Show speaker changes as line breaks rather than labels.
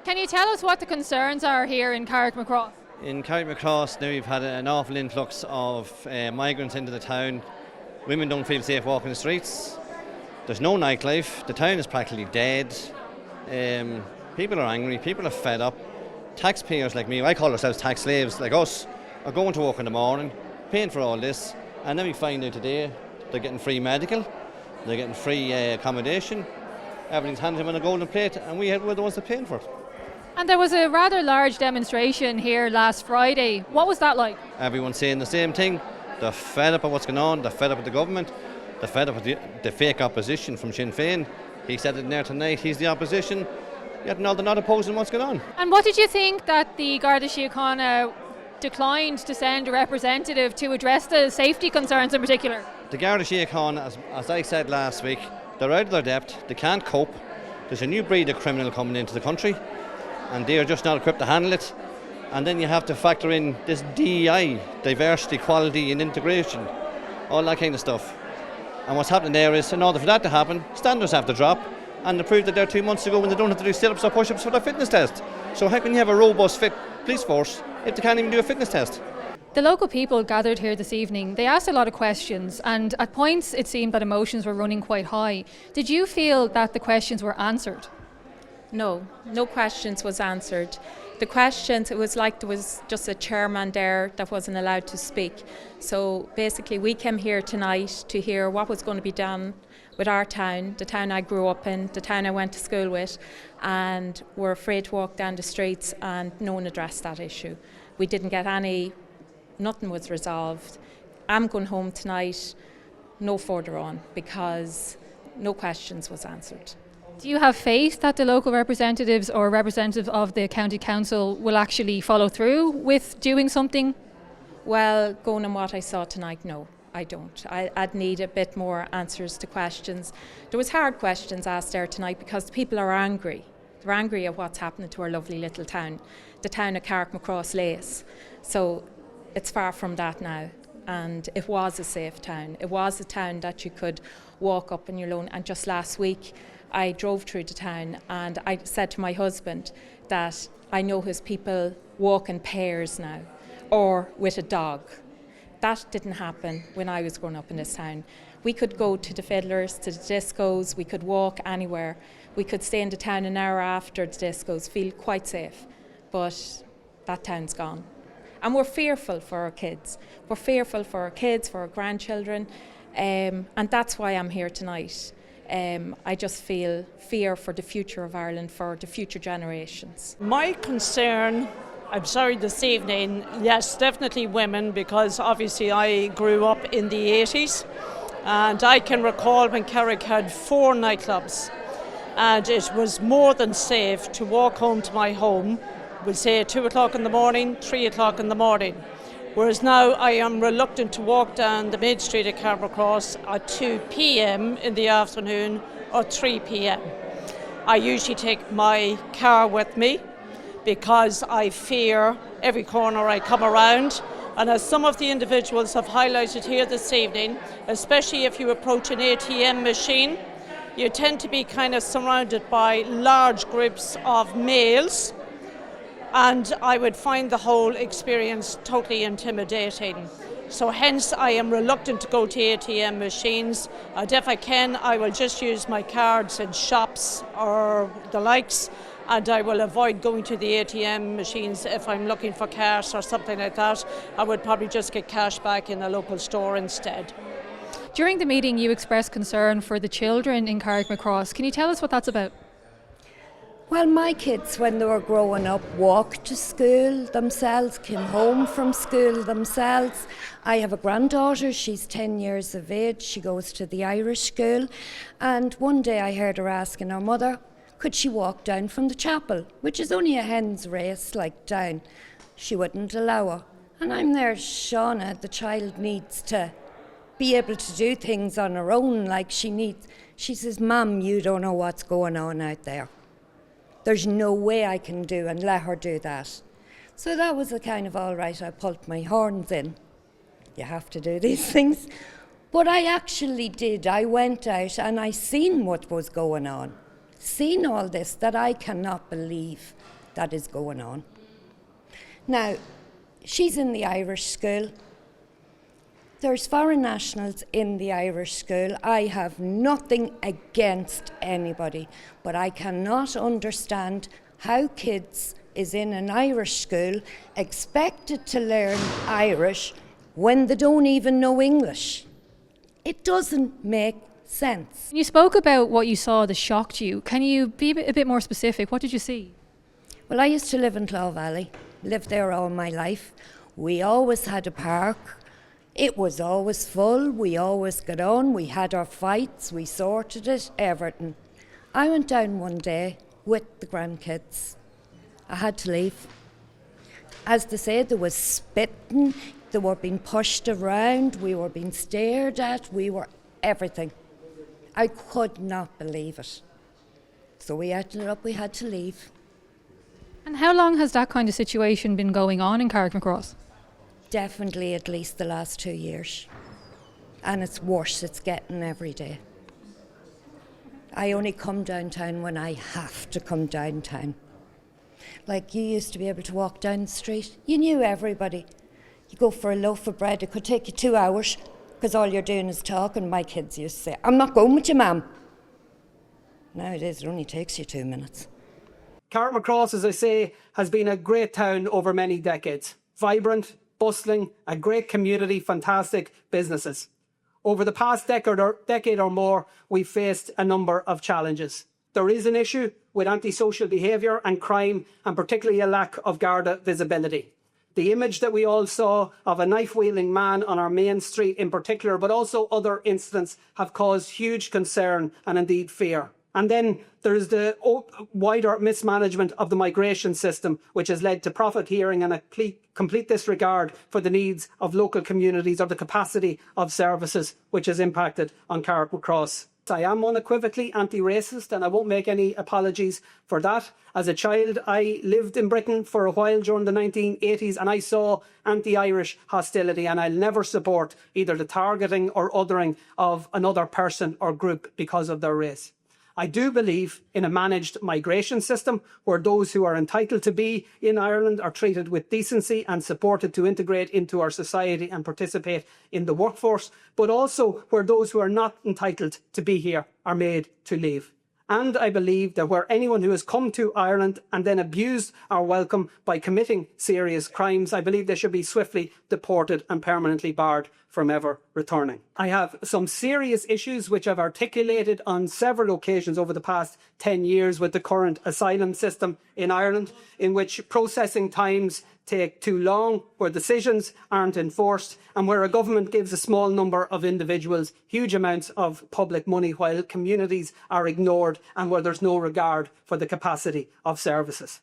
Can you tell us what the concerns are here in Carrickmacross?
In Carrickmacross now we've had an awful influx of migrants into the town. Women don't feel safe walking the streets. There's no nightlife. The town is practically dead. People are angry. People are fed up. Taxpayers like me, I call ourselves tax slaves like us, are going to work in the morning, paying for all this, and then we find out today they're getting free medical, they're getting free accommodation, everything's handed them on a golden plate, and we're the ones that are paying for it.
And there was a rather large demonstration here last Friday. What was that like?
Everyone's saying the same thing. They're fed up of what's going on, they're fed up with the government, they're fed up with the fake opposition from Sinn Féin. He said it in there tonight, he's the opposition, yet no, they're not opposing what's going on.
And what did you think that the Garda Síochána declined to send a representative to address the safety concerns in particular?
The Garda Síochána, as I said last week, they're out of their depth, they can't cope. There's a new breed of criminal coming into the country and they are just not equipped to handle it. And then you have to factor in this DEI, diversity, quality and integration, all that kind of stuff. And what's happening there is, in order for that to happen, standards have to drop, and they proved that there 2 months ago when they don't have to do sit-ups or push-ups for their fitness test. So how can you have a robust, fit police force if they can't even do a fitness test?
The local people gathered here this evening, they asked a lot of questions, and at points it seemed that emotions were running quite high. Did you feel that the questions were answered?
No questions was answered. The questions, it was like there was just a chairman there that wasn't allowed to speak. So basically we came here tonight to hear what was going to be done with our town, the town I grew up in, the town I went to school with, and we're afraid to walk down the streets, and no one addressed that issue. We didn't get nothing was resolved. I'm going home tonight, no further on, because no questions was answered.
Do you have faith that the local representatives or representative of the county council will actually follow through with doing something?
Well, going on what I saw tonight, no, I don't. I'd need a bit more answers to questions. There was hard questions asked there tonight because people are angry. They're angry at what's happening to our lovely little town, the town of Carrickmacross Lace. So it's far from that now. And it was a safe town. It was a town that you could walk up on your own. And just last week, I drove through the town and I said to my husband that I know his people walk in pairs now, or with a dog. That didn't happen when I was growing up in this town. We could go to the fiddlers, to the discos, we could walk anywhere. We could stay in the town an hour after the discos, feel quite safe. But that town's gone. And we're fearful for our kids. We're fearful for our kids, for our grandchildren, and that's why I'm here tonight. I just feel fear for the future of Ireland, for the future generations.
My concern, this evening, yes, definitely women, because obviously I grew up in the 80s and I can recall when Carrick had 4 nightclubs and it was more than safe to walk home to my home, we'll say at 2 o'clock in the morning, 3 o'clock in the morning. Whereas now I am reluctant to walk down the main street of Carrickmacross at 2 p.m. in the afternoon or 3 p.m. I usually take my car with me because I fear every corner I come around. And as some of the individuals have highlighted here this evening, especially if you approach an ATM machine, you tend to be kind of surrounded by large groups of males. And I would find the whole experience totally intimidating. So hence I am reluctant to go to ATM machines. And if I can, I will just use my cards in shops or the likes, and I will avoid going to the ATM machines if I'm looking for cash or something like that. I would probably just get cash back in a local store instead.
During the meeting you expressed concern for the children in Carrickmacross. Can you tell us what that's about?
Well, my kids, when they were growing up, walked to school themselves, came home from school themselves. I have a granddaughter, she's 10 years of age, she goes to the Irish school. And one day I heard her asking her mother, could she walk down from the chapel, which is only a hen's race, like down. She wouldn't allow her. And I'm there, Shauna, the child needs to be able to do things on her own like she needs. She says, Mum, you don't know what's going on out there. There's no way I can do and let her do that. So that was a kind of all right, I pulled my horns in. You have to do these things. But I actually did. I went out and I seen what was going on. Seen all this that I cannot believe that is going on. Now, she's in the Irish school. There's foreign nationals in the Irish school. I have nothing against anybody, but I cannot understand how kids is in an Irish school expected to learn Irish when they don't even know English. It doesn't make sense.
You spoke about what you saw that shocked you. Can you be a bit more specific? What did you see?
Well, I used to live in Claw Valley, lived there all my life. We always had a park. It was always full. We always got on. We had our fights. We sorted it, everything. I went down one day with the grandkids. I had to leave. As they said, there was spitting. They were being pushed around. We were being stared at. We were everything. I could not believe it. So we ended up, we had to leave.
And how long has that kind of situation been going on in Carrickmacross?
Definitely at least the last 2 years. And it's worse, it's getting every day. I only come downtown when I have to come downtown. Like you used to be able to walk down the street. You knew everybody. You go for a loaf of bread, it could take you 2 hours because all you're doing is talking. My kids used to say, I'm not going with you, ma'am. Nowadays it only takes you 2 minutes.
Carrickmacross, as I say, has been a great town over many decades. Vibrant, bustling, a great community, fantastic businesses. Over the past decade or more, we've faced a number of challenges. There is an issue with antisocial behaviour and crime, and particularly a lack of Garda visibility. The image that we all saw of a knife-wielding man on our main street in particular, but also other incidents, have caused huge concern and indeed fear. And then there's the wider mismanagement of the migration system, which has led to profiteering and a complete disregard for the needs of local communities or the capacity of services, which has impacted on Carrickmacross. I am unequivocally anti-racist, and I won't make any apologies for that. As a child, I lived in Britain for a while during the 1980s, and I saw anti-Irish hostility, and I'll never support either the targeting or othering of another person or group because of their race. I do believe in a managed migration system where those who are entitled to be in Ireland are treated with decency and supported to integrate into our society and participate in the workforce, but also where those who are not entitled to be here are made to leave. And I believe that where anyone who has come to Ireland and then abused our welcome by committing serious crimes, I believe they should be swiftly deported and permanently barred from ever returning. I have some serious issues which I've articulated on several occasions over the past 10 years with the current asylum system in Ireland, in which processing times take too long, where decisions aren't enforced, and where a government gives a small number of individuals huge amounts of public money while communities are ignored, and where there's no regard for the capacity of services.